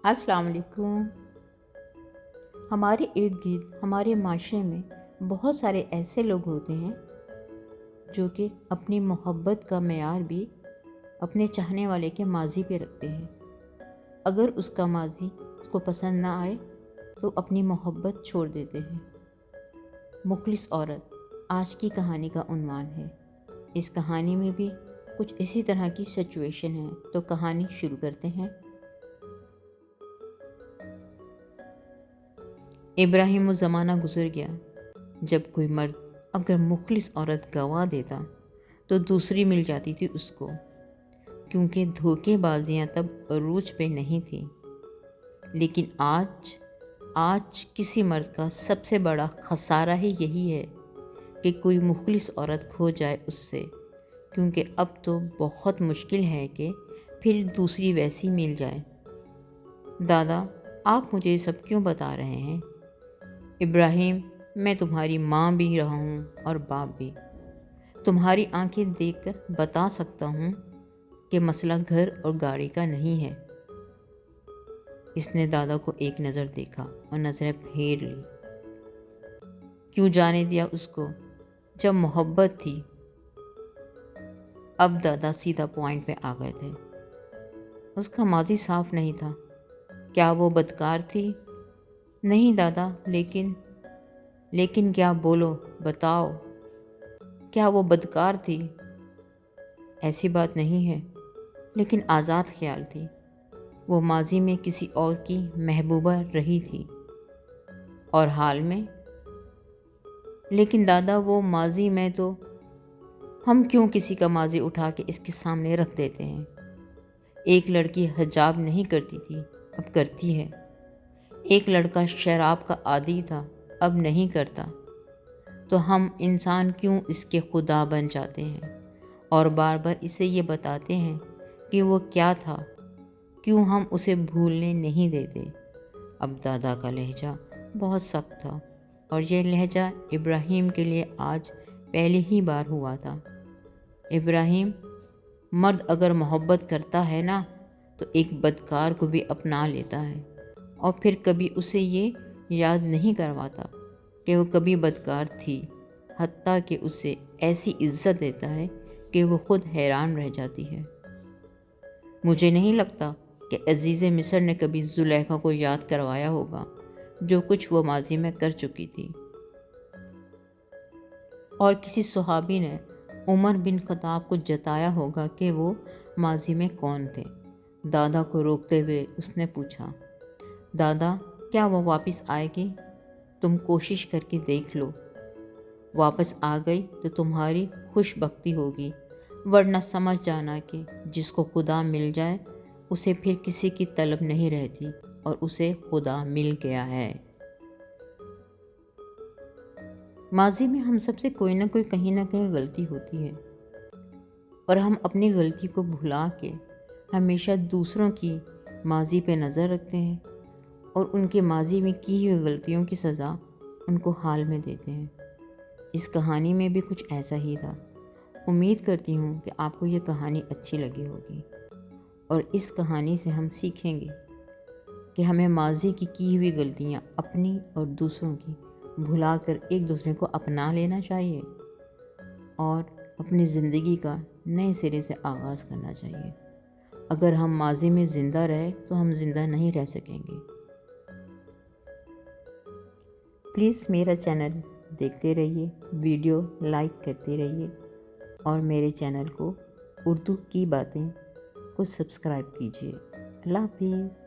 السلام علیکم۔ ہمارے ارد گرد ہمارے معاشرے میں بہت سارے ایسے لوگ ہوتے ہیں جو کہ اپنی محبت کا معیار بھی اپنے چاہنے والے کے ماضی پہ رکھتے ہیں۔ اگر اس کا ماضی اس کو پسند نہ آئے تو اپنی محبت چھوڑ دیتے ہیں۔ مخلص عورت آج کی کہانی کا عنوان ہے۔ اس کہانی میں بھی کچھ اسی طرح کی سچویشن ہے، تو کہانی شروع کرتے ہیں۔ ابراہیم وہ زمانہ گزر گیا جب کوئی مرد اگر مخلص عورت گوا دیتا تو دوسری مل جاتی تھی اس کو، کیونکہ دھوکے بازیاں تب عروج پہ نہیں تھیں۔ لیکن آج کسی مرد کا سب سے بڑا خسارہ ہی یہی ہے کہ کوئی مخلص عورت کھو جائے اس سے، کیونکہ اب تو بہت مشکل ہے کہ پھر دوسری ویسی مل جائے۔ دادا، آپ مجھے یہ سب کیوں بتا رہے ہیں؟ ابراہیم، میں تمہاری ماں بھی رہا ہوں اور باپ بھی۔ تمہاری آنکھیں دیکھ کر بتا سکتا ہوں کہ مسئلہ گھر اور گاڑی کا نہیں ہے۔ اس نے دادا کو ایک نظر دیکھا اور نظریں پھیر لی۔ کیوں جانے دیا اس کو جب محبت تھی؟ اب دادا سیدھا پوائنٹ پہ آ گئے تھے۔ اس کا ماضی صاف نہیں تھا۔ کیا وہ بدکار تھی؟ نہیں دادا، لیکن کیا؟ بولو، بتاؤ، کیا وہ بدکار تھی؟ ایسی بات نہیں ہے، لیکن آزاد خیال تھی۔ وہ ماضی میں کسی اور کی محبوبہ رہی تھی، اور حال میں؟ لیکن دادا، وہ ماضی میں تو ہم کیوں کسی کا ماضی اٹھا کے اس کے سامنے رکھ دیتے ہیں؟ ایک لڑکی حجاب نہیں کرتی تھی، اب کرتی ہے۔ ایک لڑکا شراب کا عادی تھا، اب نہیں کرتا۔ تو ہم انسان کیوں اس کے خدا بن جاتے ہیں اور بار بار اسے یہ بتاتے ہیں کہ وہ کیا تھا؟ کیوں ہم اسے بھولنے نہیں دیتے؟ اب دادا کا لہجہ بہت سخت تھا، اور یہ لہجہ ابراہیم کے لیے آج پہلی ہی بار ہوا تھا۔ ابراہیم، مرد اگر محبت کرتا ہے نا تو ایک بدکار کو بھی اپنا لیتا ہے، اور پھر کبھی اسے یہ یاد نہیں کرواتا کہ وہ کبھی بدکار تھی، حتیٰ کہ اسے ایسی عزت دیتا ہے کہ وہ خود حیران رہ جاتی ہے۔ مجھے نہیں لگتا کہ عزیز مصر نے کبھی زلیخا کو یاد کروایا ہوگا جو کچھ وہ ماضی میں کر چکی تھی۔ اور کسی صحابی نے عمر بن خطاب کو جتایا ہوگا کہ وہ ماضی میں کون تھے۔ دادا کو روکتے ہوئے اس نے پوچھا، دادا، کیا وہ واپس آئے گی؟ تم کوشش کر کے دیکھ لو۔ واپس آ گئی تو تمہاری خوش بختی ہوگی، ورنہ سمجھ جانا کہ جس کو خدا مل جائے اسے پھر کسی کی طلب نہیں رہتی، اور اسے خدا مل گیا ہے۔ ماضی میں ہم سب سے کوئی نہ کوئی کہیں نہ کہیں غلطی ہوتی ہے، اور ہم اپنی غلطی کو بھلا کے ہمیشہ دوسروں کی ماضی پہ نظر رکھتے ہیں، اور ان کے ماضی میں کی ہوئی غلطیوں کی سزا ان کو حال میں دیتے ہیں۔ اس کہانی میں بھی کچھ ایسا ہی تھا۔ امید کرتی ہوں کہ آپ کو یہ کہانی اچھی لگی ہوگی، اور اس کہانی سے ہم سیکھیں گے کہ ہمیں ماضی کی ہوئی غلطیاں اپنی اور دوسروں کی بھلا کر ایک دوسرے کو اپنا لینا چاہیے، اور اپنی زندگی کا نئے سرے سے آغاز کرنا چاہیے۔ اگر ہم ماضی میں زندہ رہے تو ہم زندہ نہیں رہ سکیں گے۔ پلیز میرا چینل دیکھتے رہیے، ویڈیو لائک کرتے رہیے، اور میرے چینل کو اردو کی باتیں کو سبسکرائب کیجیے۔ اللہ حافظ۔